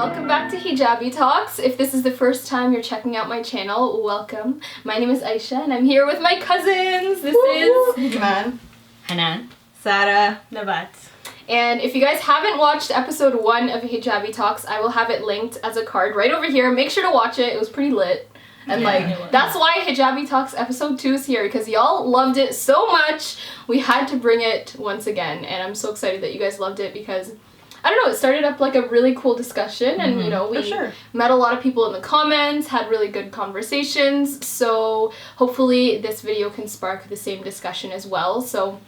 welcome back to Hijabi Talks. If this is the first time you're checking out my channel, welcome. My name is Aysha and I'm here with my cousins. This is Eman, Hanan, Sara, Nabat. And if you guys haven't watched episode 1 of Hijabi Talks, I will have it linked as a card right over here. Make sure to watch it. It was pretty lit. And that's why Hijabi Talks episode 2 is here, because y'all loved it so much. We had to bring it once again, and I'm so excited that you guys loved it because, I don't know, it started up like a really cool discussion, and you know, we met a lot of people in the comments, had really good conversations, so hopefully this video can spark the same discussion as well. So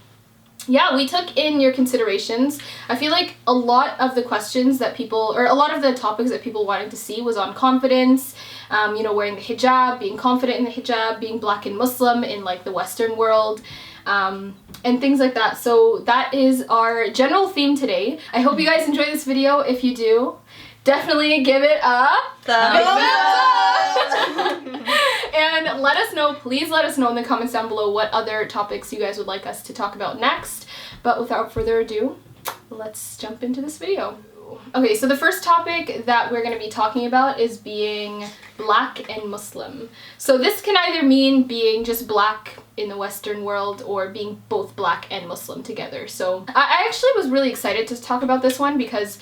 yeah, we took in your considerations. I feel like a lot of the questions that people, or a lot of the topics that people wanted to see was on confidence, you know, wearing the hijab, being confident in the hijab, being black and Muslim in like the Western world, and things like that. So that is our general theme today. I hope you guys enjoy this video. If you do, definitely give it a thumbs up. And let us know, please let us know in the comments down below what other topics you guys would like us to talk about next. But without further ado, let's jump into this video. Okay, so the first topic that we're going to be talking about is being black and Muslim. So this can either mean being just black in the Western world or being both black and Muslim together. So I actually was really excited to talk about this one because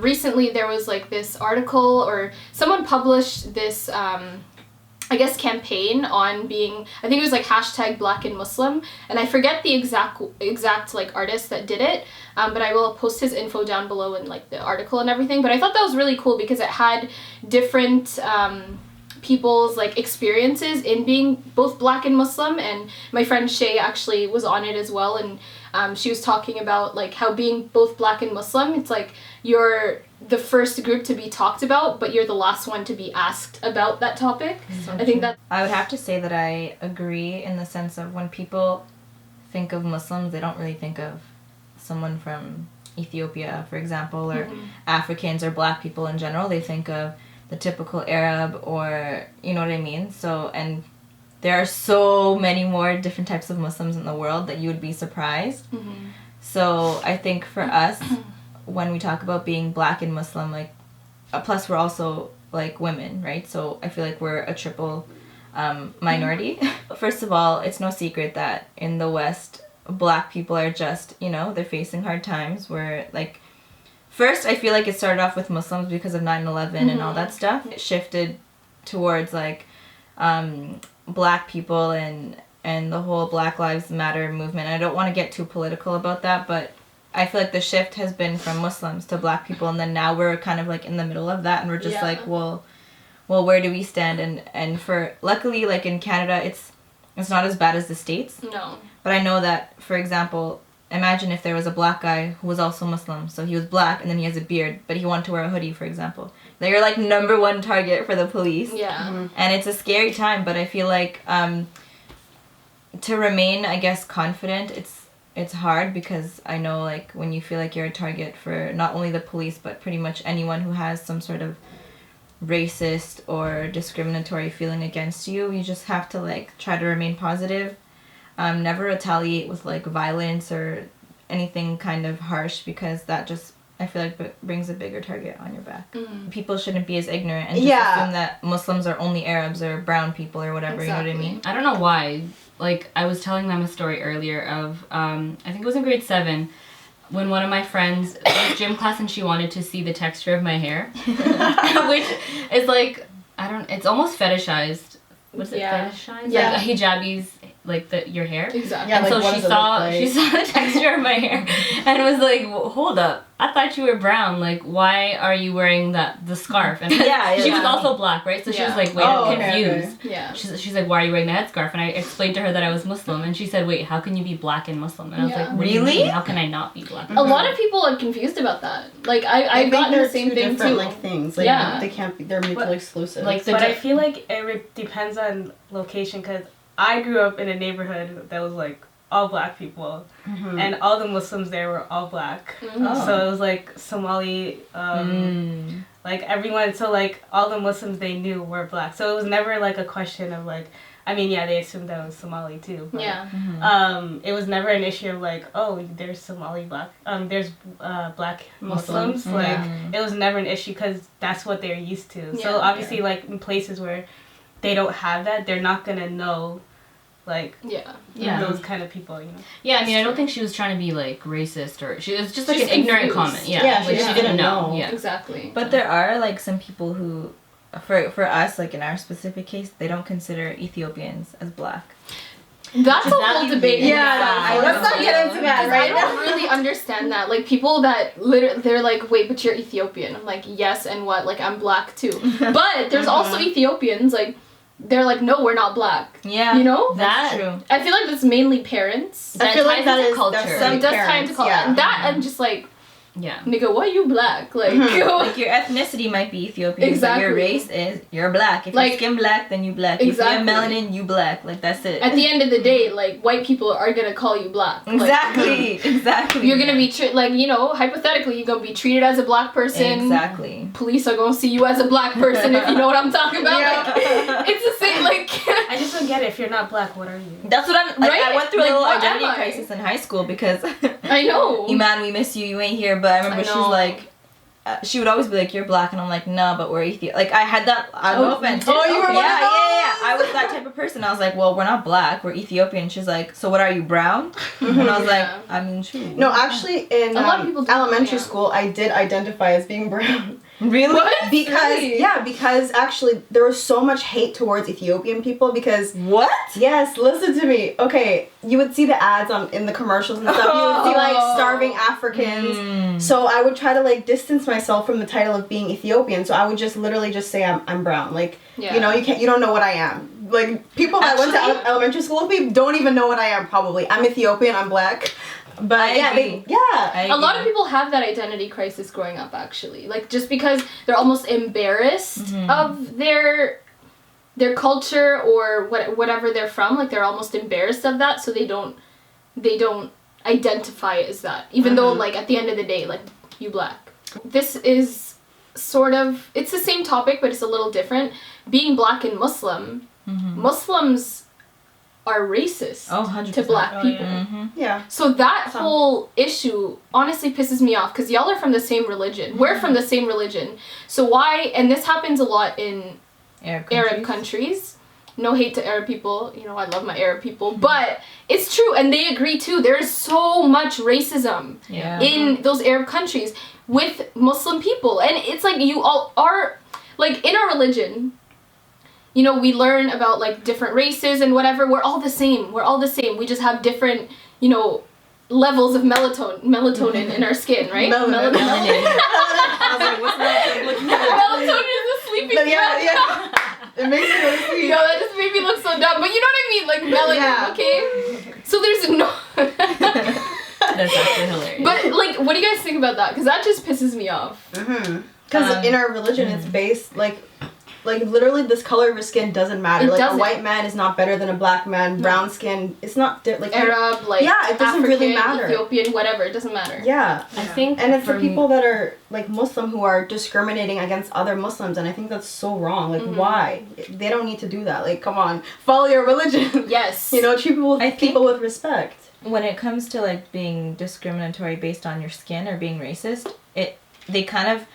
recently there was like this article, or someone published this I guess campaign on being, I think it was like hashtag black and Muslim, and I forget the exact like artist that did it, but I will post his info down below in like the article and everything. But I thought that was really cool because it had different people's like experiences in being both black and Muslim, and my friend Shay actually was on it as well, and she was talking about like how being both black and Muslim, it's like you're the first group to be talked about, but you're the last one to be asked about that topic. So I think that I would have to say that I agree in the sense of when people think of Muslims, they don't really think of someone from Ethiopia, for example, or Africans or black people in general. They think of the typical Arab, or you know what I mean? So, and there are so many more different types of Muslims in the world that you would be surprised. So I think for us, when we talk about being black and Muslim, like, plus we're also like women, right? So I feel like we're a triple minority. First of all, it's no secret that in the West, black people are just, you know, they're facing hard times. Where like, first I feel like it started off with Muslims because of 9/11 and all that stuff. It shifted towards like black people and the whole Black Lives Matter movement. I don't want to get too political about that, but I feel like the shift has been from Muslims to black people, and then now we're kind of like in the middle of that, and we're just like, well, where do we stand? And for luckily, like in Canada, it's not as bad as the States. No. But I know that, for example, imagine if there was a black guy who was also Muslim, so he was black and then he has a beard, but he wanted to wear a hoodie, for example. They're like #1 target for the police. Yeah. And it's a scary time, but I feel like to remain, I guess, confident, it's hard because I know like when you feel like you're a target for not only the police but pretty much anyone who has some sort of racist or discriminatory feeling against you, you just have to like try to remain positive, never retaliate with like violence or anything kind of harsh, because that just, I feel like brings a bigger target on your back. People shouldn't be as ignorant and just assume that Muslims are only Arabs or brown people or whatever. Exactly. You know what I mean? I don't know why. Like, I was telling them a story earlier of, I think it was in grade 7, when one of my friends was gym class and she wanted to see the texture of my hair. Which is like, it's almost fetishized. What's it, fetishized? Yeah. Like a hijabi's, like your hair. Exactly. And Yeah, so like, she saw the texture of my hair and was like, well, hold up, I thought you were brown, like why are you wearing the scarf? And she was also black, right? So she was like, wait, confused. Okay. Yeah. She's like, why are you wearing the headscarf? And I explained to her that I was Muslim, and she said, wait, how can you be black and Muslim? And I was like, what do you mean? How can I not be black? A lot of people are confused about that. Like I've gotten the same thing too. Like things, like they can't be. They're mutually exclusive. Like, but I feel like it depends on location, because I grew up in a neighborhood that was like all black people, and all the Muslims there were all black. So it was like Somali, like everyone. So like all the Muslims they knew were black. So it was never like a question of like, I mean, yeah, they assumed that I was Somali too. But, Yeah. It was never an issue of like, oh, there's Somali black, there's black Muslims. Like, it was never an issue because that's what they're used to. So obviously, like in places where they don't have that, they're not gonna know, like, those kind of people, you know. Yeah, I mean, I don't think she was trying to be like racist or it was just like an ignorant comment. Yeah, she didn't know. Yeah, Exactly. But there are like some people who, for us, like in our specific case, they don't consider Ethiopians as black. That's a whole debate. Yeah, let's not get into that right now. I don't really understand that. Like, people that literally, they're like, wait, but you're Ethiopian. I'm like, yes, and what? Like, I'm black too. But there's also Ethiopians, like, they're like, no, we're not black. Yeah. You know? That's true. I feel like that's mainly parents. I feel like that is culture. It does tie into culture. And that, I'm just like, nigga, why are you black? Like, like your ethnicity might be Ethiopian, exactly. but your race is you're black. If like, you're skin black, then you black. Exactly. If you have melanin, you black. Like that's it. At the end of the day, like white people are gonna call you black. Exactly. Like, exactly. You're gonna be like, you know, hypothetically, you're gonna be treated as a black person. Exactly. Police are gonna see you as a black person if you know what I'm talking about. Like, it's the same. Like, I just don't get it. If you're not black, what are you? That's what I'm. Like, right? I went through a like, little what identity am I? crisis in high school because I know. Eman, we miss you. You ain't here. But I remember she's like. She would always be like, "You're black," and I'm like, "No, but we're Ethiopian." Like I had that. No offense. Oh, you were yeah. I was that type of person. I was like, "Well, we're not black. We're Ethiopian." She's like, "So what are you, brown?" And I was like, "I mean, true." No, actually, in a lot of people elementary school, I did identify as being brown. Really? What? Because Really? because actually there was so much hate towards Ethiopian people because what? Yes, listen to me. Okay, you would see the ads in the commercials and stuff. You would see like starving Africans. So I would try to like distance myself from the title of being Ethiopian. So I would just literally just say I'm brown. Like you know, you don't know what I am. Like people that went to elementary school with me don't even know what I am. Probably I'm Ethiopian. I'm black. But a lot of people have that identity crisis growing up, actually. Like, just because they're almost embarrassed of their culture or whatever they're from. Like, they're almost embarrassed of that, so they don't identify as that. Even though, like, at the end of the day, like, you black. This is sort of, it's the same topic, but it's a little different. Being black and Muslim, Muslims are racist to black people. So that whole issue honestly pisses me off because y'all are from the same religion. We're from the same religion. So why, and this happens a lot in Arab countries. No hate to Arab people. You know, I love my Arab people. But it's true, and they agree too. There's so much racism in those Arab countries with Muslim people. And it's like you all are, like in our religion, you know, we learn about, like, different races and whatever. We're all the same. We're all the same. We just have different, you know, levels of melatonin in our skin, right? Melanin. I was like, what's melatonin? Melatonin is the sleeping drug. It makes me go to sleep. Yo, that just made me look so dumb. But you know what I mean? Like, melanin, okay? So there's no... That's actually hilarious. But, like, what do you guys think about that? Because that just pisses me off. Because in our religion, it's based, like literally this color of your skin doesn't matter. A white man is not better than a black man. Brown skin, it's not like Arab, like it doesn't African, really matter. Ethiopian, whatever, it doesn't matter. I think, and it's the people that are like Muslim who are discriminating against other Muslims, and I think that's so wrong. Like why? They don't need to do that. Like come on, follow your religion. Yes. You know, treat people with respect. When it comes to like being discriminatory based on your skin or being racist, they kind of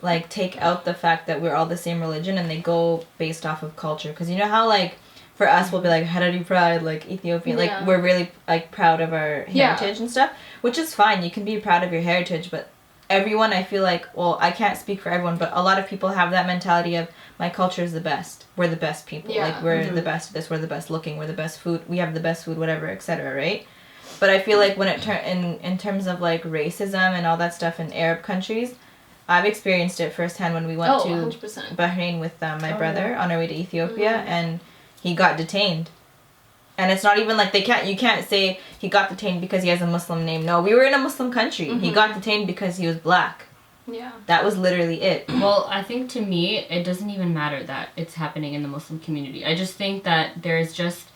like take out the fact that we're all the same religion and they go based off of culture. Because you know how like for us we'll be like Harari pride, like Ethiopian, like we're really like proud of our heritage and stuff, which is fine. You can be proud of your heritage, but everyone, I feel like, well, I can't speak for everyone, but a lot of people have that mentality of my culture is the best. We're the best people. Like we're the best at this. We're the best looking. We're the best food. We have the best food, whatever, etc. Right? But I feel like when it in terms of like racism and all that stuff in Arab countries, I've experienced it firsthand when we went to 100%. Bahrain with my brother on our way to Ethiopia, and he got detained. And it's not even like you can't say he got detained because he has a Muslim name. No, we were in a Muslim country. He got detained because he was black. Yeah. That was literally it. Well, I think to me, it doesn't even matter that it's happening in the Muslim community. I just think that there's just,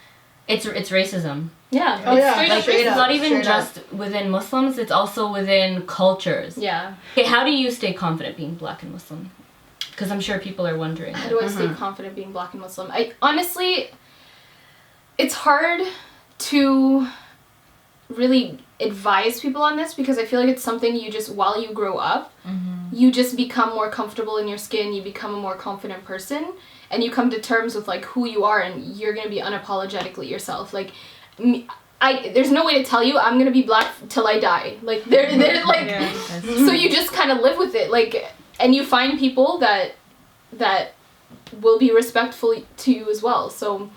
it's racism. Yeah. It's not even just within Muslims, it's also within cultures. Yeah. Okay, how do you stay confident being black and Muslim? Because I'm sure people are wondering. How do I stay confident being black and Muslim? I honestly, it's hard to really advise people on this because I feel like it's something you just, while you grow up, you just become more comfortable in your skin, you become a more confident person, and you come to terms with like who you are, and you're gonna be unapologetically yourself. Like, there's no way to tell you I'm gonna be black till I die. Like they're like, so you just kind of live with it. Like, and you find people that will be respectful to you as well. So,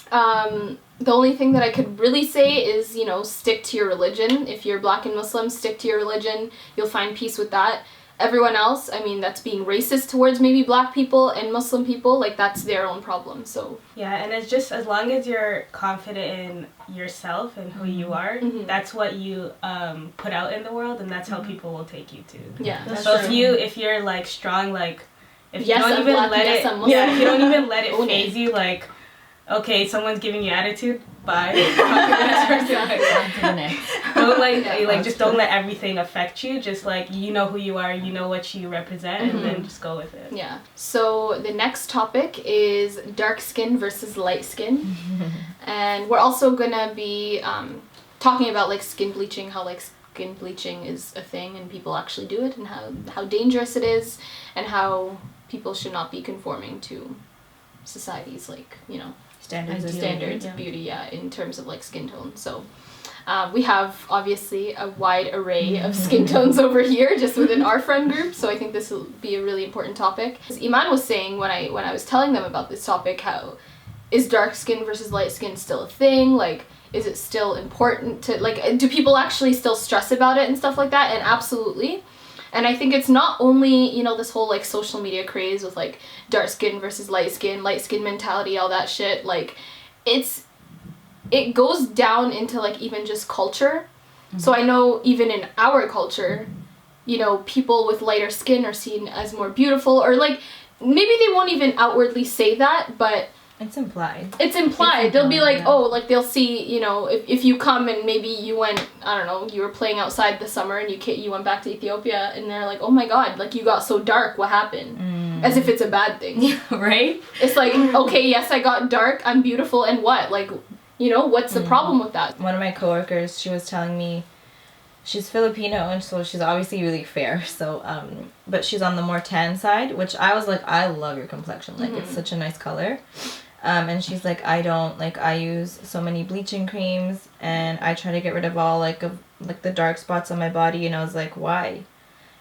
the only thing that I could really say is, you know, stick to your religion. If you're black and Muslim, stick to your religion. You'll find peace with that. Everyone else, I mean, that's being racist towards maybe black people and Muslim people, like, that's their own problem, so. Yeah, and it's just, as long as you're confident in yourself and who you are, that's what you put out in the world, and that's how people will take you to. Yeah, that's so true. if you're, like, strong, like, if yes, you don't even black, let yes, it, yeah, if you don't even let it phase you, like, okay, someone's giving you attitude, bye. Don't like just don't let everything affect you. Just like, you know who you are, you know what you represent, and then just go with it. Yeah. So the next topic is dark skin versus light skin, and we're also gonna be talking about like skin bleaching, how like skin bleaching is a thing and people actually do it, and how dangerous it is, and how people should not be conforming to society's, like, you know, standards of beauty, in terms of like skin tone. So we have obviously a wide array of skin tones over here just within our friend group, so I think this will be a really important topic. As Eman was saying when I was telling them about this topic, how is dark skin versus light skin still a thing? Like, is it still important to, like, do people actually still stress about it and stuff like that? And absolutely. And I think it's not only, you know, this whole like social media craze with like dark skin versus light skin mentality, all that shit. Like, it goes down into like even just culture. So I know even in our culture, you know, people with lighter skin are seen as more beautiful, or like maybe they won't even outwardly say that, but it's implied. They'll be like, oh, like they'll see, you know, if you come and maybe you went, I don't know, you were playing outside this summer and you went back to Ethiopia, and they're like, oh my god, like you got so dark, what happened? As if it's a bad thing. Right? It's like, okay, yes, I got dark, I'm beautiful, and what? Like, you know, what's the problem with that? One of my coworkers, she was telling me, she's Filipino, and so she's obviously really fair, so, but she's on the more tan side, which I was like, I love your complexion, like, it's such a nice color. And she's like, I use so many bleaching creams, and I try to get rid of all, like the dark spots on my body, and I was like, why?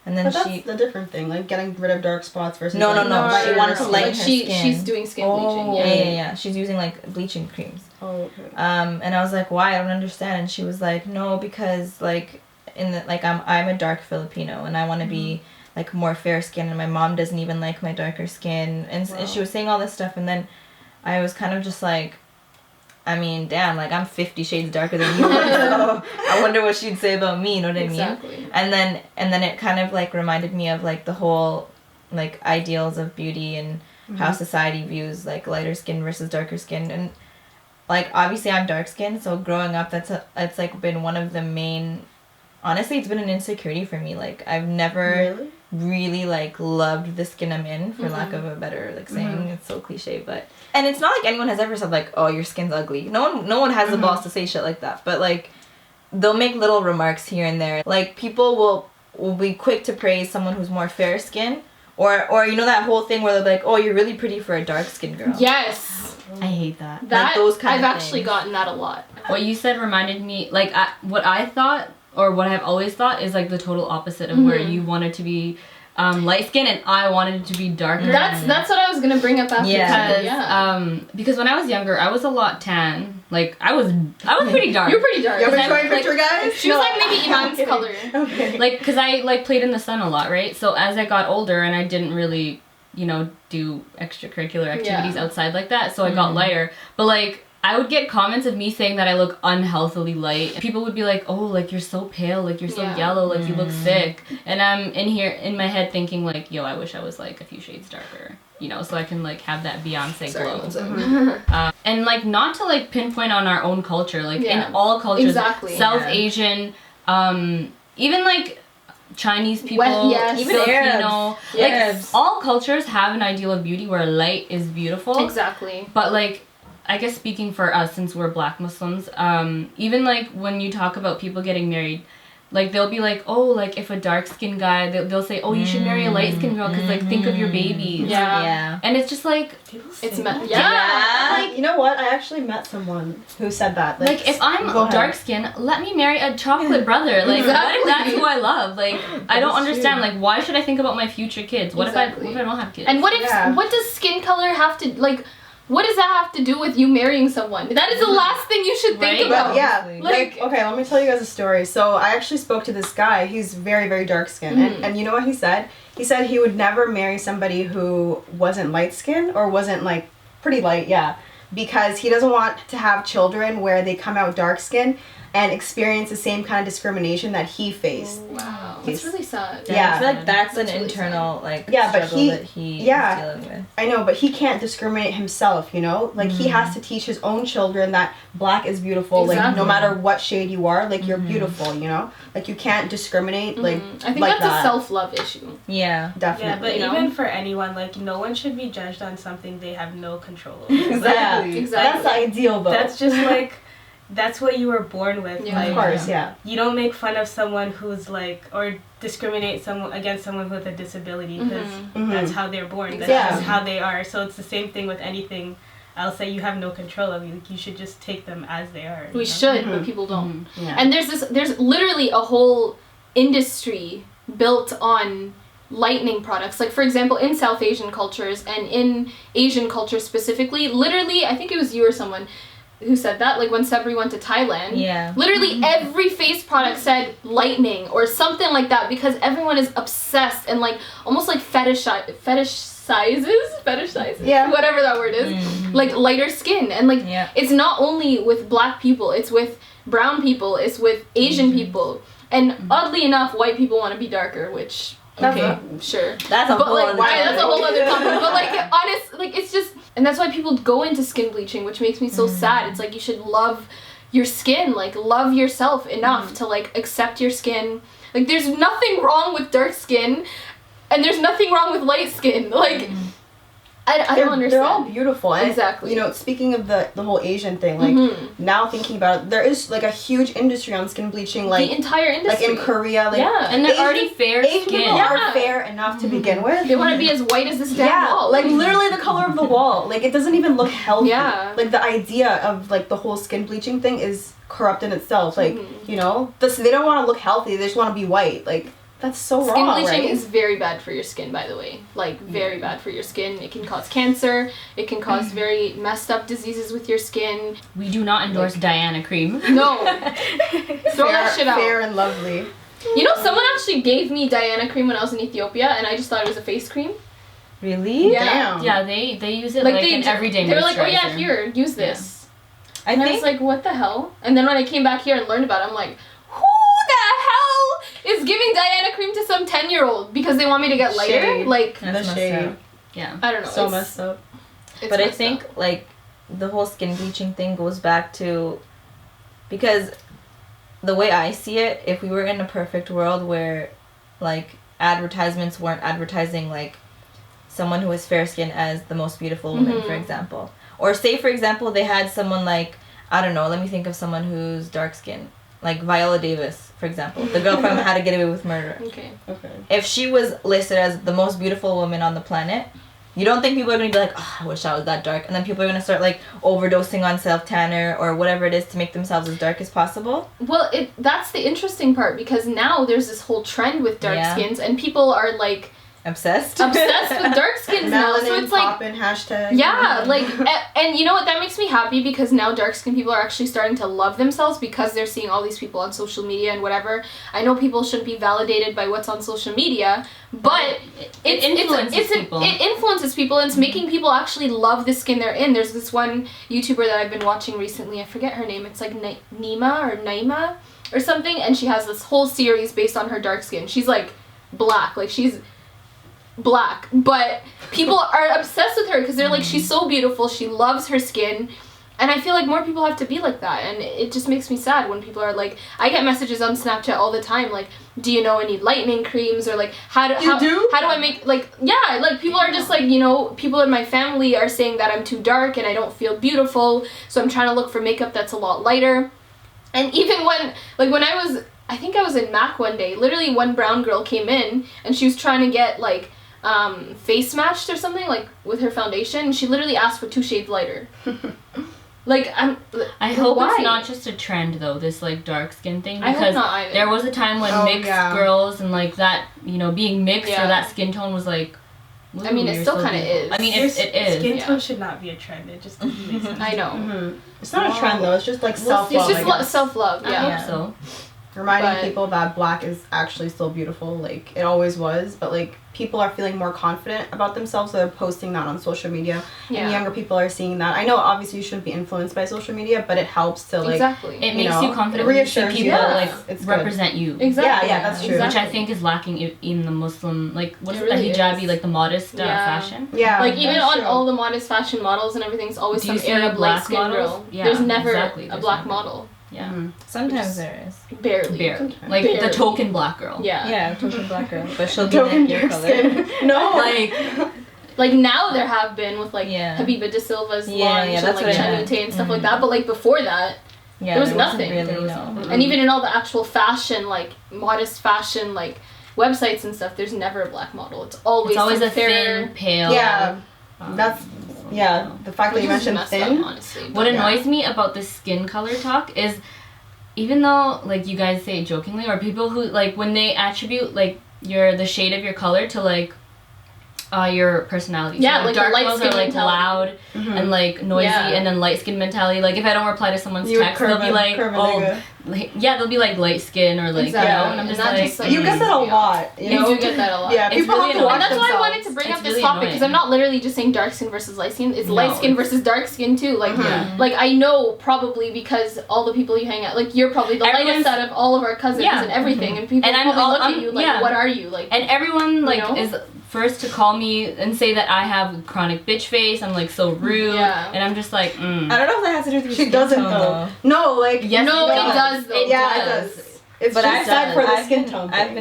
And then but that's the different thing, like getting rid of dark spots versus No, she wanted to lighten her skin. She's doing skin bleaching. Yeah. She's using like bleaching creams. Oh, okay. And I was like, why? I don't understand. And she was like, no, because like I'm a dark Filipino, and I want to be like more fair skin, and my mom doesn't even like my darker skin, and she was saying all this stuff, and then I was kind of just like, I mean, damn, like, I'm 50 shades darker than you, so I wonder what she'd say about me, you know what I mean? Exactly. And then it kind of, like, reminded me of, like, the whole, like, ideals of beauty and how society views, like, lighter skin versus darker skin. And, like, obviously I'm dark skinned, so growing up, it's, like, been one of the main, honestly, it's been an insecurity for me. Like, I've never really, like, loved the skin I'm in, for lack of a better, like, saying. It's so cliche, but... And it's not like anyone has ever said, like, oh, your skin's ugly. No one has the balls to say shit like that. But, like, they'll make little remarks here and there. Like, people will be quick to praise someone who's more fair skin. Or you know that whole thing where they're like, oh, you're really pretty for a dark-skinned girl. Yes. I hate that. That, like, those kind I've of actually things. gotten that a lot. What you said reminded me, like, what I thought, or what I've always thought, is, like, the total opposite of where you wanted to be light skin and I wanted it to be darker. That's what I was gonna bring up after. Because when I was younger, I was a lot tan. Like, I was pretty dark. You're pretty dark. You want me to show you a picture, guys? She was like maybe Iman's color. Okay. Like, because I, like, played in the sun a lot, right? So as I got older and I didn't really, you know, do extracurricular activities outside like that, so I got lighter. But, like, I would get comments of me saying that I look unhealthily light. People would be like, oh, like, you're so pale, like, you're so yellow, like, you look sick. And I'm in my head thinking, like, yo, I wish I was, like, a few shades darker, you know, so I can, like, have that Beyonce glow. And, like, not to, like, pinpoint on our own culture, like, in all cultures, South Asian, even, like, Chinese people, even Filipino, Arabs. like, all cultures have an ideal of beauty where light is beautiful. Exactly. But, like, I guess speaking for us, since we're Black Muslims, even like when you talk about people getting married, like they'll be like, oh, like if a dark-skinned guy, they'll say, oh, you should marry a light-skinned girl because like think of your babies. Yeah. And it's just like, It's Like, you know what? I actually met someone who said that. Like if I'm dark-skinned, let me marry a chocolate brother. Like what if that's who I love? Like I don't understand. Like why should I think about my future kids? What if I don't have kids? And what does skin color have to like? What does that have to do with you marrying someone? That is the last thing you should think about. But yeah, like, okay, let me tell you guys a story. So I actually spoke to this guy. He's very, very dark skinned. And you know what he said? He said he would never marry somebody who wasn't light skinned or wasn't like pretty light, because he doesn't want to have children where they come out dark skinned and experience the same kind of discrimination that he faced. Wow, that's really sad. Yeah, I feel like that's an internal like struggle that he is dealing with. I know, but he can't discriminate himself, you know? Like he has to teach his own children that black is beautiful, like no matter what shade you are, like you're beautiful, you know? Like you can't discriminate like I think like that's a self-love issue. Yeah. Definitely. Yeah, but even for anyone, like no one should be judged on something they have no control over. Exactly. That's the ideal though. That's just like that's what you were born with. Yeah. Like, of course, you don't make fun of someone who's like, or discriminate against someone with a disability because that's how they're born. That's just how they are. So it's the same thing with anything else that you have no control of. You should just take them as they are. We should, but people don't. And there's literally a whole industry built on lightening products. Like for example, in South Asian cultures and in Asian culture specifically, literally, I think it was you or someone who said that, like when Sabri went to Thailand, literally every face product said lightening or something like that because everyone is obsessed and like almost like fetishizes, whatever that word is, like lighter skin. And like it's not only with black people, it's with brown people, it's with Asian people, and oddly enough white people want to be darker, which sure, that's a whole other topic. But like honest, like it's just, and that's why people go into skin bleaching, which makes me so sad. It's like you should love your skin, like love yourself enough to like accept your skin. Like there's nothing wrong with dark skin, and there's nothing wrong with light skin. Like I don't understand. They're all beautiful. And exactly. You know, speaking of the whole Asian thing, like now thinking about it, there is like a huge industry on skin bleaching, like the entire industry, like in Korea, like and they're already fair Asian skin. people are fair enough to begin with. They want to be as white as this damn wall. Like literally the color of the wall. Like it doesn't even look healthy. Like the idea of like the whole skin bleaching thing is corrupt in itself. Like you know, they don't want to look healthy. They just want to be white. Like. That's so wrong, Skin bleaching right? is very bad for your skin, by the way. Like, very bad for your skin. It can cause cancer. It can cause very messed up diseases with your skin. We do not endorse Diana cream. No. Throw that shit out. Fair and lovely. You know, someone actually gave me Diana cream when I was in Ethiopia, and I just thought it was a face cream. Really? Yeah. Damn. Yeah, they use it like an everyday moisturizer. They were like, oh yeah, here, use this. I was like, what the hell? And then when I came back here and learned about it, I'm like, who the hell is giving Diana cream to some 10-year-old because they want me to get lighter? Shade. Like, That's shade. Yeah. I don't know. So messed up. But I think like the whole skin bleaching thing goes back to, because the way I see it, if we were in a perfect world where like advertisements weren't advertising like someone who is fair skinned as the most beautiful woman, for example, or say for example they had someone like, I don't know, let me think of someone who's dark skinned, like Viola Davis, for example, the girl from How to Get Away with Murder. Okay. If she was listed as the most beautiful woman on the planet, you don't think people are going to be like, oh, I wish I was that dark? And then people are going to start like overdosing on self-tanner or whatever it is to make themselves as dark as possible? Well, that's the interesting part, because now there's this whole trend with dark skins, and people are like obsessed with dark skins now. So it's like hashtag. Yeah, like and you know what, that makes me happy, because now dark skinned people are actually starting to love themselves because they're seeing all these people on social media and whatever. I know people shouldn't be validated by what's on social media, but it influences people, and it's making people actually love the skin they're in. There's this one YouTuber that I've been watching recently, I forget her name, it's like Naima or something, and she has this whole series based on her dark skin. She's like black, like she's black, but people are obsessed with her because they're like, she's so beautiful, she loves her skin, And I feel like more people have to be like that, and it just makes me sad when people are like, I get messages on Snapchat all the time, like, do you know any lightening creams, or like, how do I make, like, yeah, like, people are just like, you know, people in my family are saying that I'm too dark and I don't feel beautiful, so I'm trying to look for makeup that's a lot lighter. And even when I think I was in Mac one day, literally one brown girl came in, and she was trying to get, like, face matched or something, like, with her foundation, and she literally asked for 2 shades lighter. Like, I hope why? it's not just a trend, though, this, like, dark skin thing. I hope Because not either. there was a time when mixed girls and, like, that, you know, being mixed or that skin tone was, like... I mean, it still kind of is. I mean, it is. Skin tone should not be a trend. It just doesn't make sense. I know. Mm-hmm. It's not a trend, though. It's just, like, self-love, It's just self-love, I hope so. Reminding people that black is actually still beautiful, like, it always was, but, like, people are feeling more confident about themselves, so they're posting that on social media, and younger people are seeing that. I know, obviously, you shouldn't be influenced by social media, but it helps to, like... Exactly. It makes you confident when you see people, like, represent you. Exactly. Yeah, that's true. Which I think is lacking in the Muslim, like, what is it, really the hijabi, is. like, the modest fashion? Yeah. Like, even on all the modest fashion models and everything, it's always some Arab light-skinned girl. Yeah, there's never exactly. a black model. Yeah. Mm-hmm. Sometimes there is. Barely. Like, Barely. the token black girl. Yeah. Yeah, token black girl. But she'll be Token like your dark color. skin. No. Like now there have been with like Yeah. Habiba De Silva's Yeah, launch yeah, and that's like what I meant. Chanute and stuff like that, but like before that, Yeah, there was wasn't nothing. Really, no. and even in all the actual fashion, like modest fashion, like websites and stuff, there's never a black model. It's always a fairer, thin, pale. Yeah. That's... Yeah, the fact that which you is mentioned messed thin. up, honestly. What But annoys me about this skin color talk is, even though like you guys say it jokingly, or people who like when they attribute like the shade of your color to like your personality. Yeah, so, like dark the light girls skin are like mentality. loud Mm-hmm. and like noisy, Yeah. and then light skin mentality. Like if I don't reply to someone's You would text, they'll be like, they'll be like light skin or like Exactly. you know, and I'm And just that like, just, like, You get that a lot. You know? do get that a lot. Yeah, It's people really have to watch And that's why I themselves. wanted to bring It's up this really topic, because I'm annoying. not literally just saying dark skin versus light skin. It's No, light skin it's- versus dark skin too. Like, Yeah. like I know probably because all the people you hang out, like you're probably the Everyone's- lightest out of all of our cousins Yeah. and everything, and people And I'm probably all- look at I'm- you like, yeah. what are you like? and everyone like know? is first to call me and say that I have chronic bitch face. I'm like so rude, Yeah. and I'm just like, I don't know if that has to do with your She skin doesn't tone, though. No, like Yes, no, it it does though. Yeah, it does. It's But just sad for the I've skin been, tone. I've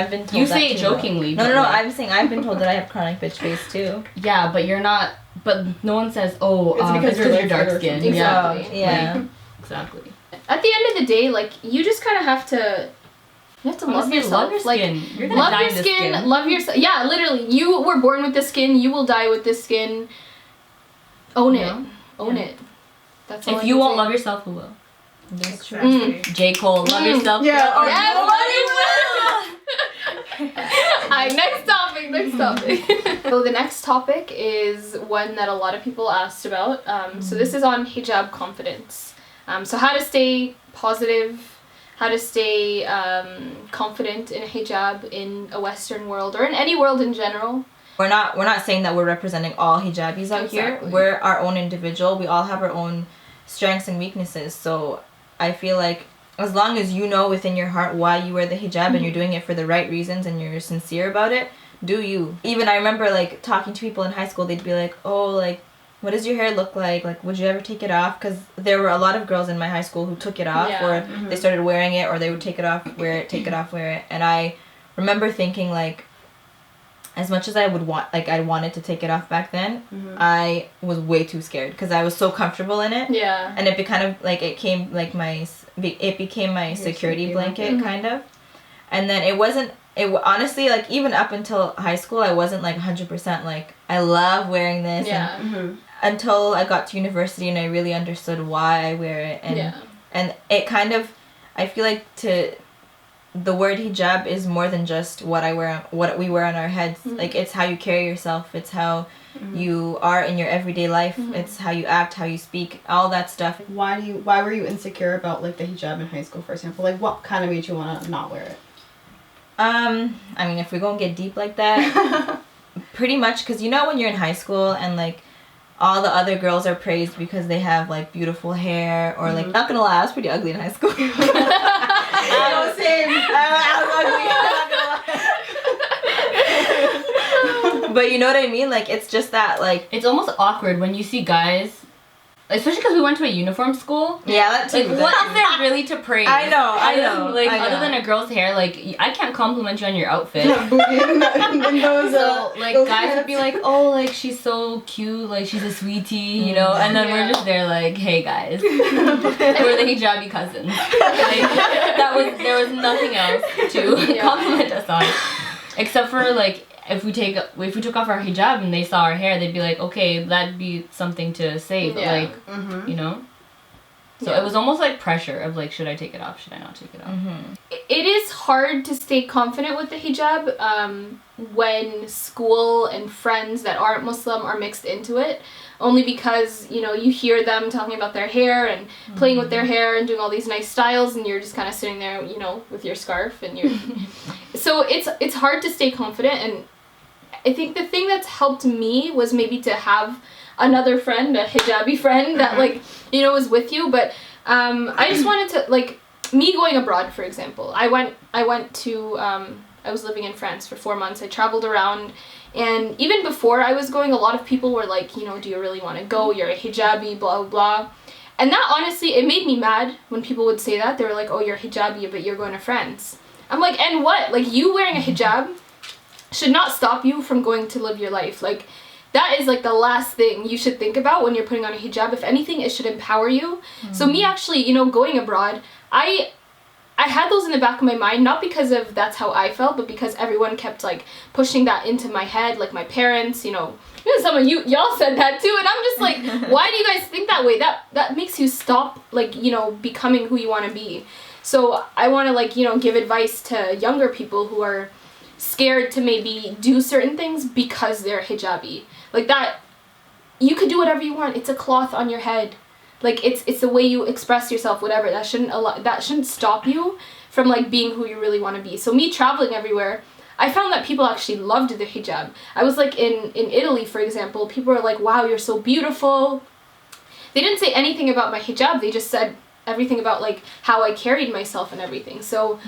been told You that say it too, though. jokingly, No, but, no, no. like- I'm saying I've been told that I have chronic bitch face too. Yeah, but you're not. But no one says, "Oh, It's because it's you're you're dark lighter or skin." something. Yeah, Exactly. Yeah. exactly. At the end of the day, like you just kind of have to. You have to love Honestly, yourself. love your like, skin. You're gonna love die your in this skin. Love yourself. Yeah, literally. You were born with this skin. You will die with this skin. Own it. Yeah. Own it. That's all If I you can won't say. love yourself, who will? That's true. J. Cole, love yourself. Yeah, or Yes, nobody buddy. Alright, next topic. So the next topic is one that a lot of people asked about. So this is on hijab confidence. So how to stay positive, how to stay confident in a hijab in a Western world or in any world in general. We're not saying that we're representing all hijabis out here. Exactly. We're our own individual. We all have our own strengths and weaknesses. So I feel like as long as you know within your heart why you wear the hijab and you're doing it for the right reasons and you're sincere about it, do you. Even I remember like talking to people in high school, they'd be like, oh, like, what does your hair look like? Like, would you ever take it off? Because there were a lot of girls in my high school who took it off, Yeah. or they started wearing it, or they would take it off, wear it, take it off, wear it. And I remember thinking like, as much as I wanted to take it off back then, I was way too scared because I was so comfortable in it. Yeah. And it became my security blanket kind of. And then honestly, like even up until high school, I wasn't like 100% like, I love wearing this. Yeah. And until I got to university and I really understood why I wear it. And it kind of, I feel like the word hijab is more than just what we wear on our heads. Like it's how you carry yourself. It's how you are in your everyday life. It's how you act, how you speak, all that stuff. Why were you insecure about like the hijab in high school, for example? Like what kind of made you want to not wear it? I mean, if we're gonna get deep like that, pretty much, because you know when you're in high school and like all the other girls are praised because they have like beautiful hair or like, not gonna lie, I was pretty ugly in high school. Same. I was ugly. But you know what I mean? Like it's just that like It's almost awkward when you see guys especially because we went to a uniform school. Yeah, that's like what is there really to praise? I know. Like I know. other than a girl's hair, like I can't compliment you on your outfit. So like guys would be like, oh, like she's so cute, like she's a sweetie, you know, and then we're just there like, hey guys, we're the hijabi cousins. Like there was nothing else to compliment us on, except for like if we took off our hijab and they saw our hair, they'd be like, okay, that'd be something to say, but like you know. So it was almost like pressure of like, should I take it off? Should I not take it off? It is hard to stay confident with the hijab when school and friends that aren't Muslim are mixed into it. Only because, you know, you hear them talking about their hair and playing with their hair and doing all these nice styles, and you're just kind of sitting there, you know, with your scarf and you're... So it's hard to stay confident, and I think the thing that's helped me was maybe to have another friend, a hijabi friend that like, you know, was with you. But I just wanted to, like, me going abroad, for example. I went to I was living in France for 4 months. I traveled around, and even before I was going, a lot of people were like, you know, do you really want to go? You're a hijabi, blah blah blah. And that honestly, it made me mad when people would say that. They were like, oh, you're hijabi, but you're going to France. I'm like, and what? Like, you wearing a hijab should not stop you from going to live your life. Like, that is like the last thing you should think about when you're putting on a hijab. If anything, it should empower you. So me actually, you know, going abroad, I had those in the back of my mind, not because of that's how I felt, but because everyone kept like pushing that into my head, like my parents, you know, some of y'all said that too, and I'm just like, why do you guys think that way? That makes you stop, like, you know, becoming who you want to be. So I want to, like, you know, give advice to younger people who are scared to maybe do certain things because they're hijabi. Like, that, you could do whatever you want. It's a cloth on your head. Like, it's the way you express yourself, whatever. That shouldn't stop you from, like, being who you really want to be. So me traveling everywhere, I found that people actually loved the hijab. I was, like, in Italy, for example, people were like, wow, you're so beautiful. They didn't say anything about my hijab. They just said everything about, like, how I carried myself and everything. So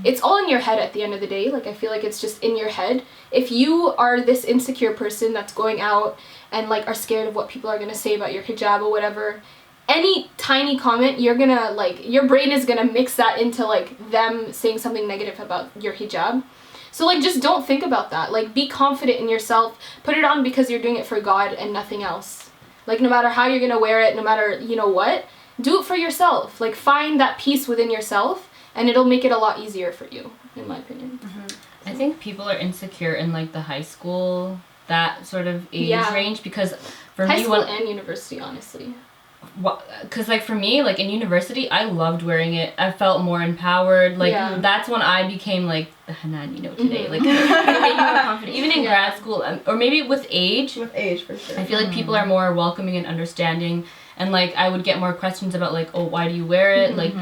it's all in your head at the end of the day. Like, I feel like it's just in your head. If you are this insecure person that's going out and, like, are scared of what people are going to say about your hijab or whatever, any tiny comment, you're gonna, like, your brain is gonna mix that into, like, them saying something negative about your hijab. So, like, just don't think about that. Like, be confident in yourself. Put it on because you're doing it for God and nothing else. Like, no matter how you're gonna wear it, no matter, you know what, do it for yourself. Like, find that peace within yourself, and it'll make it a lot easier for you, in my opinion. I think people are insecure in, like, the high school, that sort of age range, because for high me, school and university, honestly. Because, like, for me, like, in university, I loved wearing it. I felt more empowered. Like, that's when I became, like, the Hanan, you know, today. Like, it made me more confident. Even in grad school, or maybe with age. With age, for sure. I feel like people are more welcoming and understanding. And, like, I would get more questions about, like, oh, why do you wear it? Like,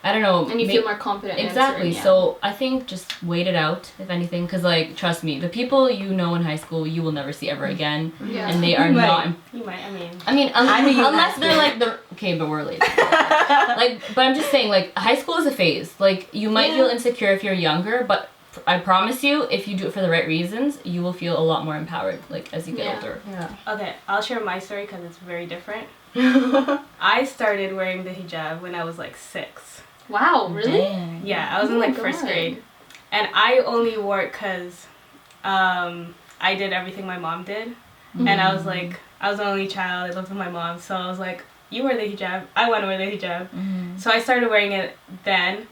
I don't know. And you feel more confident. Exactly. Answering, So I think just wait it out, if anything, because, like, trust me, the people you know in high school you will never see ever again, and they are not. You might. Unless they're like okay, but we're late. Like, but I'm just saying, like, high school is a phase. Like, you might feel insecure if you're younger, but I promise you, if you do it for the right reasons, you will feel a lot more empowered, like, as you get older. Yeah. Okay, I'll share my story because it's very different. I started wearing the hijab when I was like 6. Wow, really? Dang. Yeah, I was in like first grade. And I only wore it because I did everything my mom did. And I was like, I was the only child, I lived with my mom, so I was like, you wear the hijab, I want to wear the hijab. So I started wearing it then.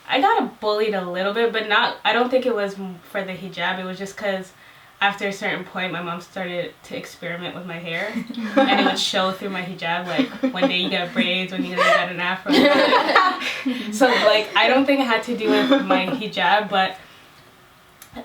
I got bullied a little bit, but not, I don't think it was for the hijab, it was just because after a certain point, my mom started to experiment with my hair, and it would show through my hijab, like, one day you got braids, one day you got an afro. So, like, I don't think it had to do with my hijab, but,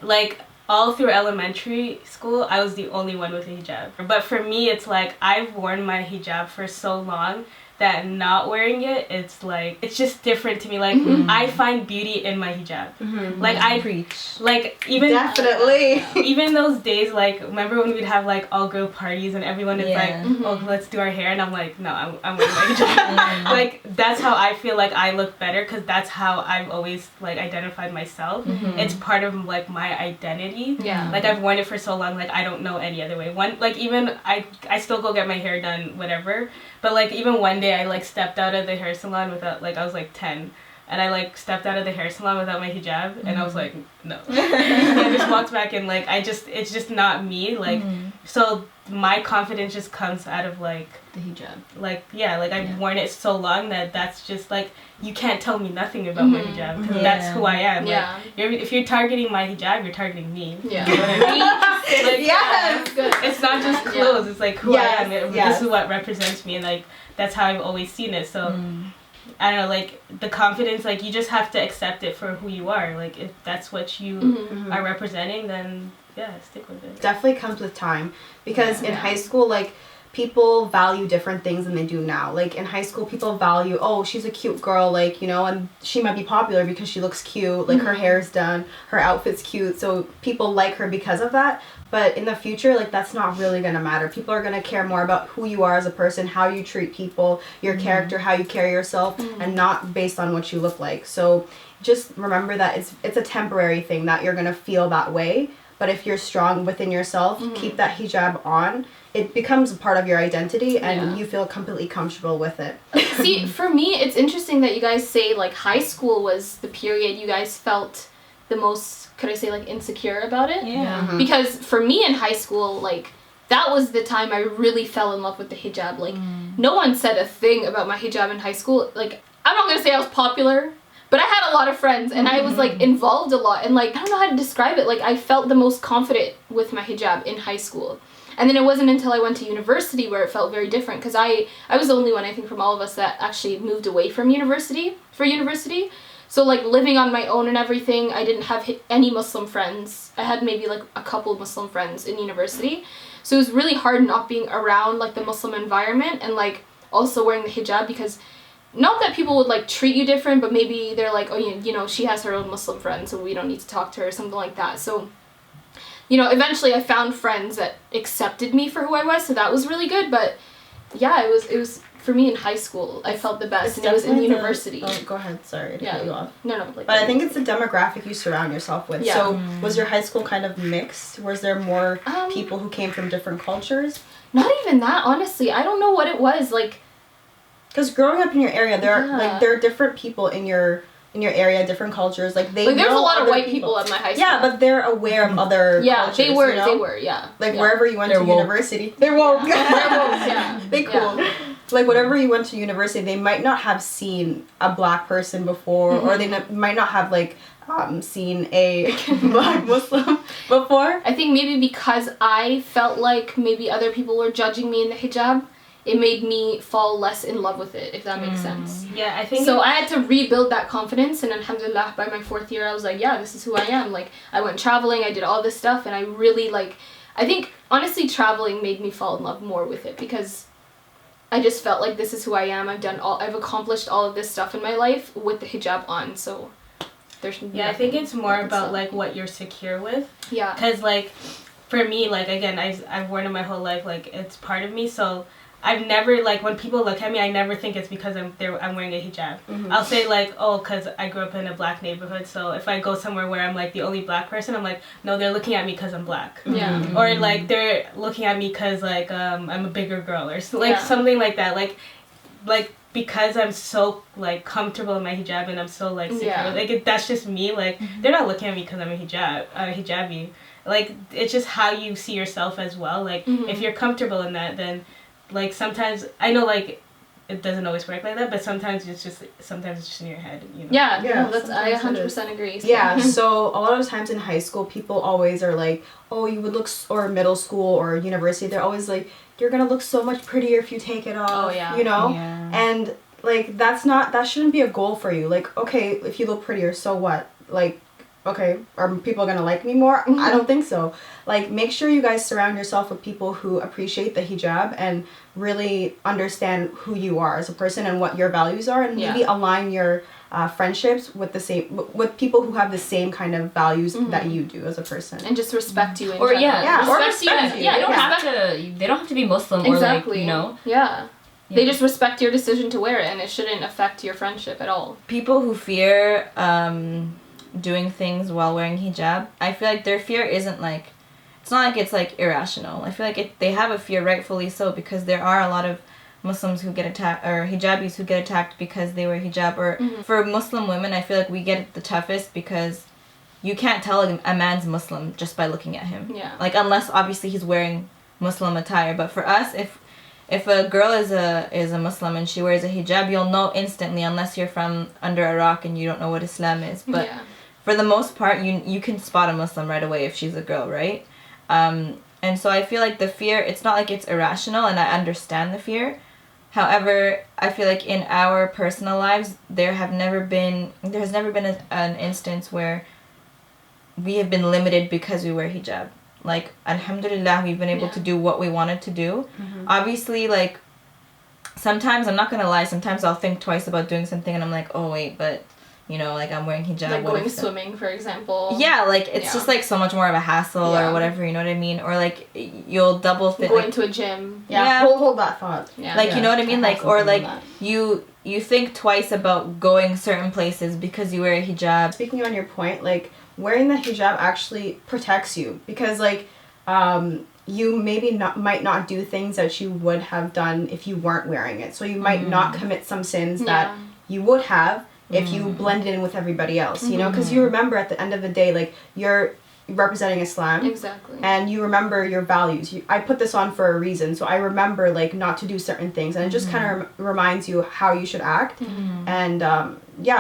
like, all through elementary school, I was the only one with a hijab. But for me, it's like, I've worn my hijab for so long that not wearing it, it's like, it's just different to me. Like, I find beauty in my hijab. Like, I preach. Like, even Definitely. even those days, like, remember when we'd have like all girl parties and everyone is like, oh, let's do our hair, and I'm like, no, I'm wearing my hijab. Like, that's how I feel like I look better, because that's how I've always like identified myself. It's part of like my identity. Like, I've worn it for so long, like I don't know any other way. Like, even I still go get my hair done, whatever, but like even one day I like stepped out of the hair salon without, like, I was like 10, and I like stepped out of the hair salon without my hijab, and I was like, no. And I just walked back, and like it's just not me. Like, so my confidence just comes out of like The hijab. like, yeah, like I've worn it so long that that's just like, you can't tell me nothing about my hijab, because that's who I am. Like, if you're targeting my hijab, you're targeting me. You know what I mean? Like, Yes. Good. it's not just clothes, it's like who I am. This is what represents me, and like that's how I've always seen it. So I don't know, like the confidence, like you just have to accept it for who you are. Like, if that's what you are representing, then yeah, stick with it. Definitely comes with time, because in high school, like, people value different things than they do now. Like, in high school, people value, oh, she's a cute girl, like, you know, and she might be popular because she looks cute, like her hair's done, her outfit's cute, so people like her because of that. But in the future, like, that's not really gonna matter. People are gonna care more about who you are as a person, how you treat people, your character, how you carry yourself, and not based on what you look like. So just remember that it's a temporary thing, that you're gonna feel that way. But if you're strong within yourself, keep that hijab on, it becomes a part of your identity, and you feel completely comfortable with it. See, for me, it's interesting that you guys say, like, high school was the period you guys felt the most, could I say, like, insecure about it? Yeah. Because for me in high school, like, that was the time I really fell in love with the hijab. Like, no one said a thing about my hijab in high school. Like, I'm not gonna say I was popular, but I had a lot of friends, and I was, like, involved a lot, and, like, I don't know how to describe it. Like, I felt the most confident with my hijab in high school. And then it wasn't until I went to university where it felt very different, because I was the only one, I think, from all of us that actually moved away from university, for university. So, like, living on my own and everything, I didn't have any Muslim friends. I had maybe, like, a couple of Muslim friends in university. So it was really hard not being around, like, the Muslim environment, and, like, also wearing the hijab, because not that people would, like, treat you different, but maybe they're like, oh, you know, she has her own Muslim friends, so we don't need to talk to her, or something like that. So, you know, eventually I found friends that accepted me for who I was, so that was really good. But yeah, it was for me in high school, I felt the best, and it was in university. Oh, go ahead, sorry to cut you off. No, like, but I think it's the demographic you surround yourself with. Yeah. So was your high school kind of mixed? Was there more people who came from different cultures? Not even that, honestly. I don't know what it was, like, because growing up in your area, there are different people in your area, different cultures. Like, they there's a lot of white people people at my high school. Yeah, but they're aware of other cultures. They were, you know? they were, yeah. Like, wherever you went to university, they're woke. They cool. Like, whatever you went to university, they might not have seen a black person before, or they might not have, like, seen a black Muslim before. I think maybe because I felt like maybe other people were judging me in the hijab, it made me fall less in love with it, if that makes sense. Yeah, I think so. I had to rebuild that confidence, and alhamdulillah, by my 4th year, I was like, yeah, this is who I am. Like, I went traveling, I did all this stuff, and I really, like, I think, honestly, traveling made me fall in love more with it, because I just felt like this is who I am. I've accomplished all of this stuff in my life with the hijab on, so there's I think it's more about, like, what you're secure with. Yeah. Because, like, for me, like, again, I've worn it my whole life, like, it's part of me, so I've never, like, when people look at me, I never think it's because I'm wearing a hijab. I'll say, like, oh, because I grew up in a black neighborhood, so if I go somewhere where I'm, like, the only black person, I'm like, no, they're looking at me because I'm black. Yeah. Or, like, they're looking at me because, like, I'm a bigger girl, or like, something like that. Like, because I'm so, like, comfortable in my hijab, and I'm so, like, secure. Like, that's just me. Like, they're not looking at me because I'm a hijabi. Like, it's just how you see yourself as well. Like, if you're comfortable in that, then, like, sometimes, I know, like, it doesn't always work like that, but sometimes it's just in your head, you know? Yeah, I 100% agree. So. Yeah, so a lot of times in high school, people always are like, oh, you would look, or middle school or university, they're always like, you're gonna look so much prettier if you take it off, you know? Yeah. And, like, that shouldn't be a goal for you. Like, okay, if you look prettier, so what? Like, okay, are people gonna like me more? I don't think so. Like, make sure you guys surround yourself with people who appreciate the hijab and really understand who you are as a person and what your values are, and maybe align your friendships with with people who have the same kind of values that you do as a person, and just respect you. Or respect you. Yeah, They don't have to be Muslim exactly. or like, you know. Yeah. They just respect your decision to wear it, and it shouldn't affect your friendship at all. People who fear doing things while wearing hijab, I feel like their fear isn't like, it's not like it's like irrational. I feel like they have a fear, rightfully so, because there are a lot of Muslims who get attacked, or hijabis who get attacked because they wear hijab. Or for Muslim women, I feel like we get it the toughest because you can't tell a man's Muslim just by looking at him. Yeah. Like, unless obviously he's wearing Muslim attire. But for us, if a girl is a Muslim and she wears a hijab, you'll know instantly, unless you're from under a rock and you don't know what Islam is. But for the most part, you can spot a Muslim right away if she's a girl, right? And so I feel like the fear, it's not like it's irrational, and I understand the fear. However, I feel like in our personal lives, there has never been an instance where we have been limited because we wear hijab. Like, alhamdulillah, we've been able to do what we wanted to do. Obviously, like, sometimes, I'm not gonna lie, sometimes I'll think twice about doing something and I'm like, oh wait, but, you know, like, I'm wearing hijab. Like going swimming, for example. Yeah, like, it's just, like, so much more of a hassle or whatever, you know what I mean? Or, like, you'll double think. Going to a gym. Hold that thought. Like, you know what I mean? Like, or, like, you think twice about going certain places because you wear a hijab. Speaking on your point, like, wearing the hijab actually protects you, because like you maybe might not do things that you would have done if you weren't wearing it, so you might not commit some sins that you would have if you blended in with everybody else, you know, because you remember at the end of the day, like, you're representing Islam, exactly, and you remember your values. I put this on for a reason, so I remember, like, not to do certain things, and it just kind of reminds you how you should act. And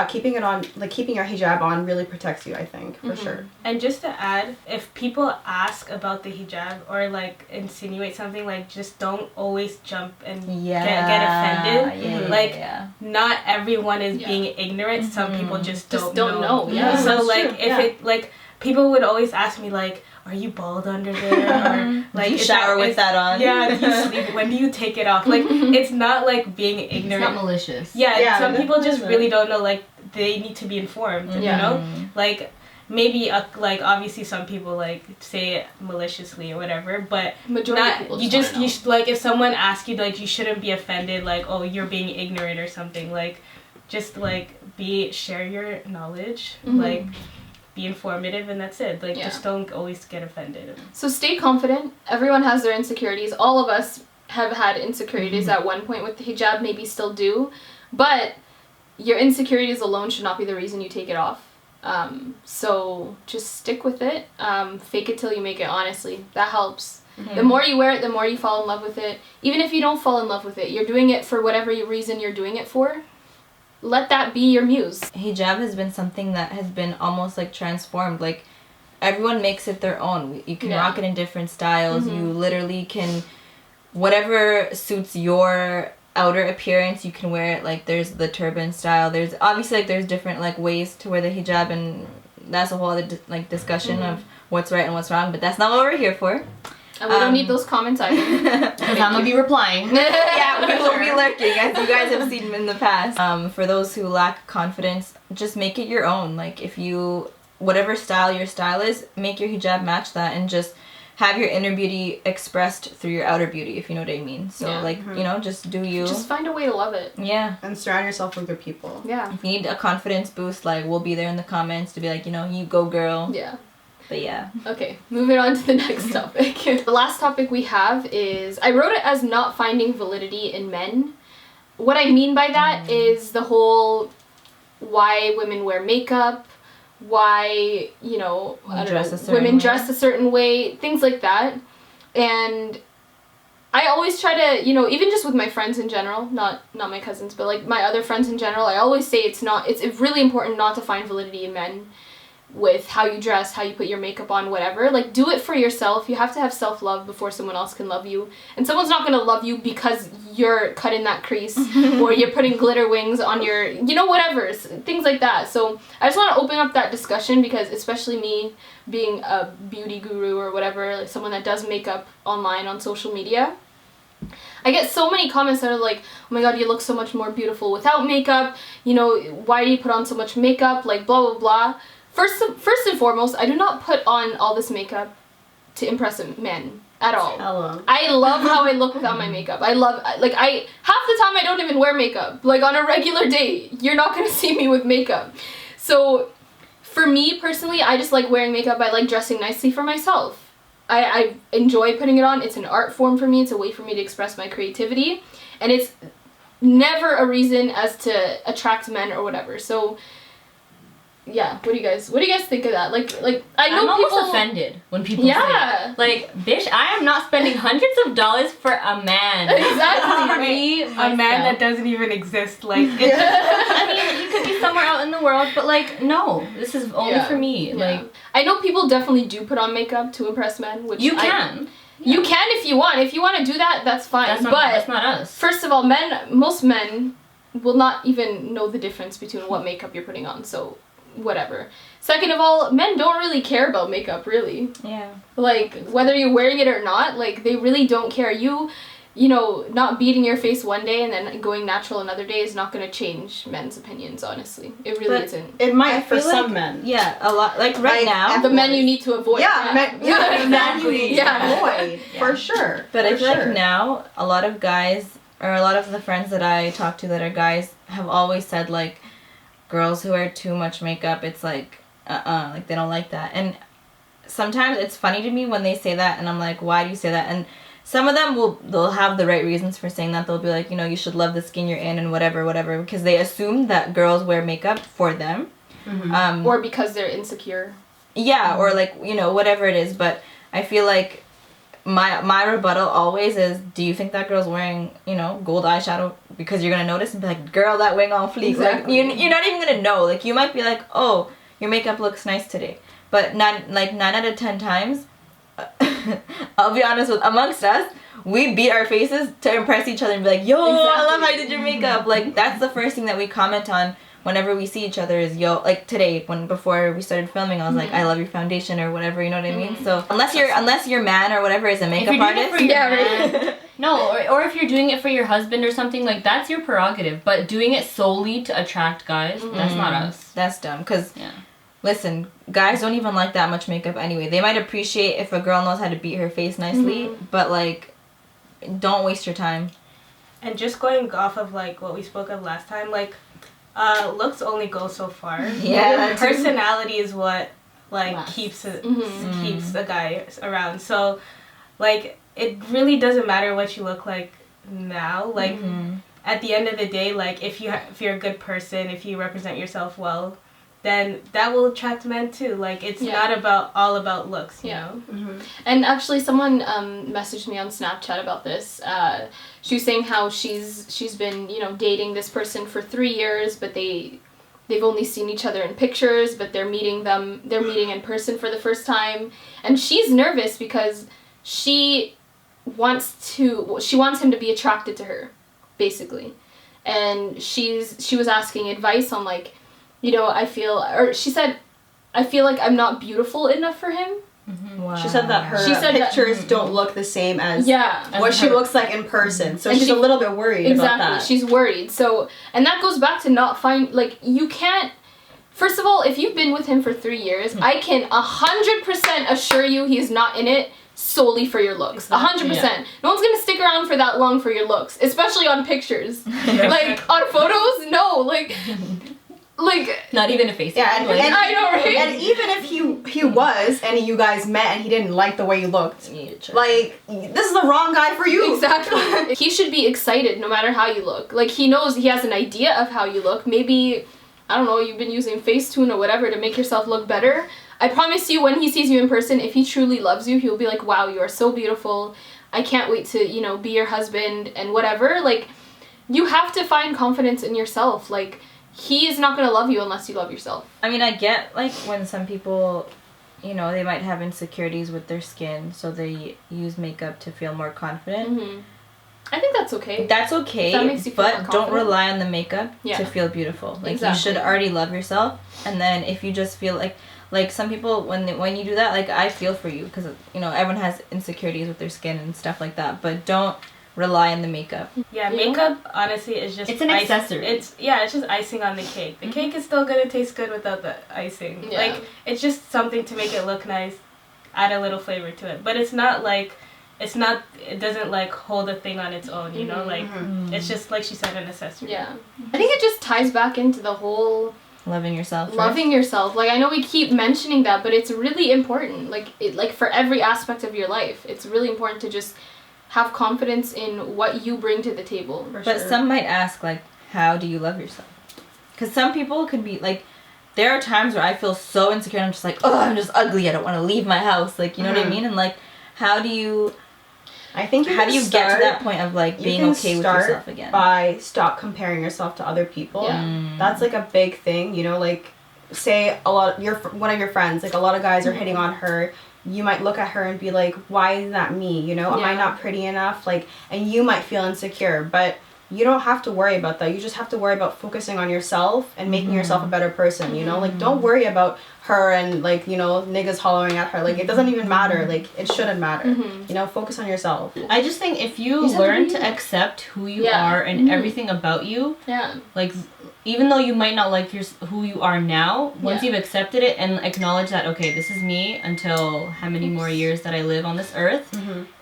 keeping it on, like, keeping your hijab on really protects you, I think, for sure. And just to add, if people ask about the hijab or like insinuate something, like, just don't always jump and get offended. Not everyone is being ignorant. Some people just don't know. So like, if it, like, people would always ask me, like, are you bald under there? Or, like, do you shower with that on? Yeah, do you sleep? When do you take it off? Like, it's not, like, being ignorant. It's not malicious. Yeah, some people just really don't know. Like, they need to be informed, you know? Like, maybe, like, obviously some people, like, say it maliciously or whatever, but majority of people just like, if someone asks you, like, you shouldn't be offended, like, oh, you're being ignorant or something. Like, just, like, share your knowledge, like, be informative, and that's it. Like, just don't always get offended. So stay confident. Everyone has their insecurities. All of us have had insecurities at one point with the hijab, maybe still do, but your insecurities alone should not be the reason you take it off. So just stick with it. Fake it till you make it, honestly. That helps. The more you wear it, the more you fall in love with it. Even if you don't fall in love with it, you're doing it for whatever reason you're doing it for. Let that be your muse. Hijab has been something that has been almost like transformed. Like, everyone makes it their own. You can rock it in different styles. You literally can, whatever suits your outer appearance, you can wear it. Like, there's the turban style. There's obviously, like, there's different, like, ways to wear the hijab, and that's a whole other like discussion of what's right and what's wrong. But that's not what we're here for. And we don't need those comments either. Because I'm going to be replying. Yeah, we will be lurking, as you guys have seen in the past. For those who lack confidence, just make it your own. Like, if you, whatever style your style is, make your hijab match that, and just have your inner beauty expressed through your outer beauty, if you know what I mean. So, like, you know, just do you. Just find a way to love it. Yeah. And surround yourself with good people. Yeah. If you need a confidence boost, like, we'll be there in the comments to be like, you know, you go, girl. Yeah. But yeah. Okay, moving on to the next topic. The last topic we have is, I wrote it as not finding validity in men. What I mean by that is the whole why women wear makeup, why, you know, women dress a certain way, things like that. And I always try to, you know, even just with my friends in general, not my cousins, but like my other friends in general, I always say it's really important not to find validity in men. with how you dress, how you put your makeup on, whatever. Like, do it for yourself. You have to have self-love before someone else can love you. And someone's not going to love you because you're cutting that crease or you're putting glitter wings on your, you know, whatever, things like that. So I just want to open up that discussion because especially me being a beauty guru or whatever, like someone that does makeup online on social media, I get so many comments that are like, oh my god, you look so much more beautiful without makeup, you know, why do you put on so much makeup, like blah blah blah. First and foremost, I do not put on all this makeup to impress men at all. Hello. I love how I look without my makeup. Half the time I don't even wear makeup. Like on a regular day, you're not gonna see me with makeup. So for me personally, I just like wearing makeup. I like dressing nicely for myself. I enjoy putting it on. It's an art form for me. It's a way for me to express my creativity. And it's never a reason as to attract men or whatever. So yeah, what do you guys think of that? Like I know I'm people almost offended when people say, like, bitch, I am not spending hundreds of dollars for a man. Exactly. For me, a man that doesn't even exist. Like, I mean, you could be somewhere out in the world, but like, no, this is only for me. Yeah. Like, I know people definitely do put on makeup to impress men, which you can. You can if you want. If you want to do that, that's fine. That's not us. First of all, most men will not even know the difference between what makeup you're putting on. So whatever. Second of all, men don't really care about makeup, really. Yeah. Like, whether you're wearing it or not, like, they really don't care. You know, not beating your face one day and then going natural another day is not going to change men's opinions, honestly. It really isn't. It might for feel some like, men. Yeah, a lot. Like right now. The men you need to avoid. Yeah, men you need to avoid, for sure. But I feel sure. like now, a lot of guys, or a lot of the friends that I talk to that are guys, have always said, like, girls who wear too much makeup, it's like, like, they don't like that. And sometimes it's funny to me when they say that, and I'm like, why do you say that? And some of them they'll have the right reasons for saying that. They'll be like, you know, you should love the skin you're in and whatever, because they assume that girls wear makeup for them. Mm-hmm. Or because they're insecure. Yeah, or like, you know, whatever it is. But I feel like my rebuttal always is, do you think that girl's wearing, you know, gold eyeshadow because you're gonna notice and be like, girl, that wing on fleek. Exactly. Like, you're not even gonna know. Like, you might be like, oh, your makeup looks nice today, but 9 out of 10 times, I'll be honest with, amongst us, we beat our faces to impress each other and be like, yo, I love how you did your makeup. Like, that's the first thing that we comment on whenever we see each other is, yo, like today, before we started filming, I was like, I love your foundation or whatever, you know what I mean? So unless your man or whatever is a makeup artist, right. No, or if you're doing it for your husband or something, like, that's your prerogative. But doing it solely to attract guys, that's not us. That's dumb. Because, listen, guys don't even like that much makeup anyway. They might appreciate if a girl knows how to beat her face nicely, but, like, don't waste your time. And just going off of, like, what we spoke of last time, like, looks only go so far. Yeah. Personality is what, like, keeps a guy around. So, like, it really doesn't matter what you look like now. Like, at the end of the day, like, if you're a good person, if you represent yourself well, then that will attract men too. Like, it's not all about looks, you know? And actually, someone messaged me on Snapchat about this. She was saying how she's been, you know, dating this person for 3 years, but they've only seen each other in pictures, but they're meeting in person for the first time, and she's nervous because she wants him to be attracted to her, basically, and she was asking advice on, like, you know, she said, I feel like I'm not beautiful enough for him. Wow. She said that her pictures don't look the same as what she looks like in person. So she's a little bit worried about that. She's worried. So, and that goes back to you can't, first of all, if you've been with him for 3 years, I can 100% assure you he's not in it solely for your looks. 100%. Yeah. No one's gonna stick around for that long for your looks, especially on pictures. Like, on photos, no, like, not even a face. Yeah, and I know, right? And even if he was, and you guys met, and he didn't like the way you looked, like, this is the wrong guy for you. Exactly. He should be excited no matter how you look. Like, he knows, he has an idea of how you look. Maybe, I don't know, you've been using Facetune or whatever to make yourself look better. I promise you, when he sees you in person, if he truly loves you, he'll be like, wow, you are so beautiful. I can't wait to, you know, be your husband and whatever. Like, you have to find confidence in yourself. Like, he is not gonna love you unless you love yourself. I mean, I get like when some people, you know, they might have insecurities with their skin, so they use makeup to feel more confident. Mm-hmm. I think that's okay. That's okay, that makes you feel more but don't confident. rely on the makeup to feel beautiful. Like you should already love yourself, and then if you just feel like some people when you do that, like I feel for you because you know everyone has insecurities with their skin and stuff like that, but don't rely on the makeup. Yeah, makeup honestly is just it's an accessory. It's just icing on the cake. The cake is still gonna taste good without the icing. Yeah. Like it's just something to make it look nice, add a little flavor to it. But it's not like it doesn't like hold a thing on its own, you know? Like it's just like she said, an accessory. Yeah. I think it just ties back into the whole Loving yourself. Loving yourself. Like I know we keep mentioning that, but it's really important. Like for every aspect of your life, it's really important to just have confidence in what you bring to the table. But some might ask, like, how do you love yourself? Because some people can be like, there are times where I feel so insecure and I'm just like, oh, I'm just ugly, I don't want to leave my house. Like, you know what I mean? And like, how do you I think how do you get to that point of like being okay with yourself again? By stop comparing yourself to other people. Yeah. That's like a big thing, you know, like say one of your friends, like a lot of guys are hitting on her. You might look at her and be like, why is that me? You know, am I not pretty enough? Like, and you might feel insecure, but you don't have to worry about that. You just have to worry about focusing on yourself and making yourself a better person, you know? Like, don't worry about her and, like, you know, niggas hollering at her. Like, it doesn't even matter. Like, it shouldn't matter. You know, focus on yourself. I just think if you learn to accept who you are and everything about you, like, even though you might not like who you are now, once you've accepted it and acknowledge that, okay, this is me until how many more years that I live on this earth,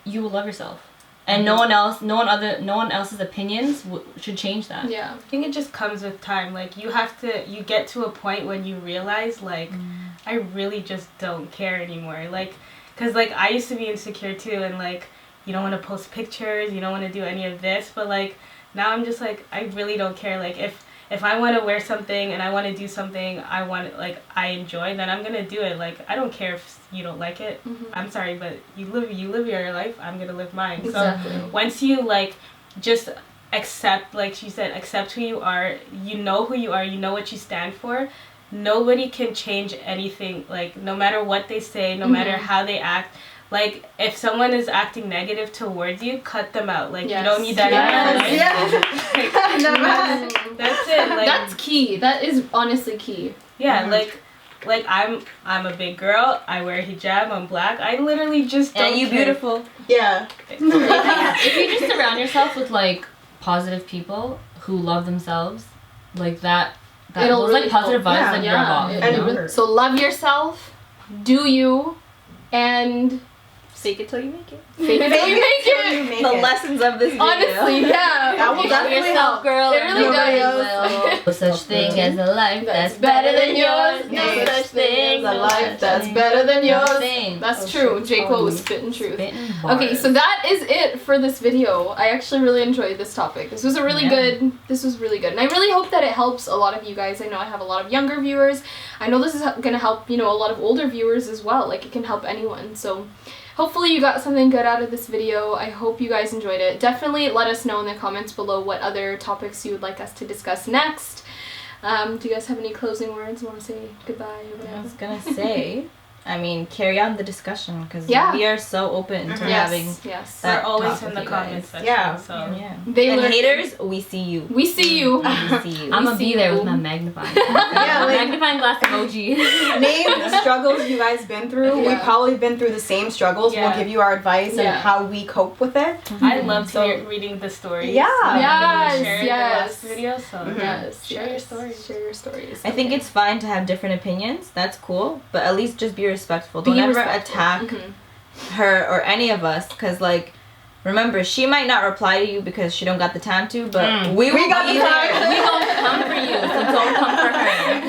you will love yourself. And no one else's opinions should change that. Yeah, I think it just comes with time. Like you get to a point when you realize, like, I really just don't care anymore. Like, cause like I used to be insecure too, and like you don't want to post pictures, you don't want to do any of this, but like now I'm just like I really don't care. Like if I want to wear something and I want to do something I enjoy, then I'm gonna do it. Like I don't care if you don't like it. I'm sorry, but you live your life. I'm gonna live mine. Exactly. So once you like just accept, like she said, accept who you are. You know who you are. You know what you stand for. Nobody can change anything. Like no matter what they say, no matter how they act. Like, if someone is acting negative towards you, cut them out. Like, you don't need that in your life. That's it. Like, that's key. That is honestly key. Yeah, like I'm a big girl. I wear hijab. I'm black. I literally just don't And you care. beautiful. Yeah. If you just surround yourself with, like, positive people who love themselves, like, that It'll those, really like, positive help. vibes, then rub off. So love yourself, do you, and Fake it till you make it. fake it till you make it. The lessons of this video. Honestly, yeah. That will definitely help. girl. It really does. No such thing as a life that's better than yours. No such thing as a life that's better than yours. Thing. That's true. J. Cole was spitting truth. Spitting Okay, bars. so that is it for this video. I actually really enjoyed this topic. This was a really good. This was really good, and I really hope that it helps a lot of you guys. I know I have a lot of younger viewers. I know this is gonna help, you know, a lot of older viewers as well. Like it can help anyone. So hopefully you got something good out of this video. I hope you guys enjoyed it. Definitely let us know in the comments below what other topics you would like us to discuss next. Do you guys have any closing words? Want to say goodbye or whatever? I was gonna say, I mean, carry on the discussion because we are so open to having yes. that We're always talk in with the you comments guys. section. Yeah. So And haters, we see you. We see you. We see you. I'm gonna be there with my magnifying. Yeah, like, magnifying glass emoji. name the struggles you guys been through. We've probably been through the same struggles. Yeah. We'll give you our advice and how we cope with it. I loved reading the stories. Yeah. Yes, Shared yes. the last video, so Yes. share your stories. Share your stories. I think it's fine to have different opinions. That's cool, but at least just be respectful. Be Don't ever respectful. attack her or any of us, because like, remember, she might not reply to you because she don't got the time to, but we got the time. We gonna come for you, so don't come for her.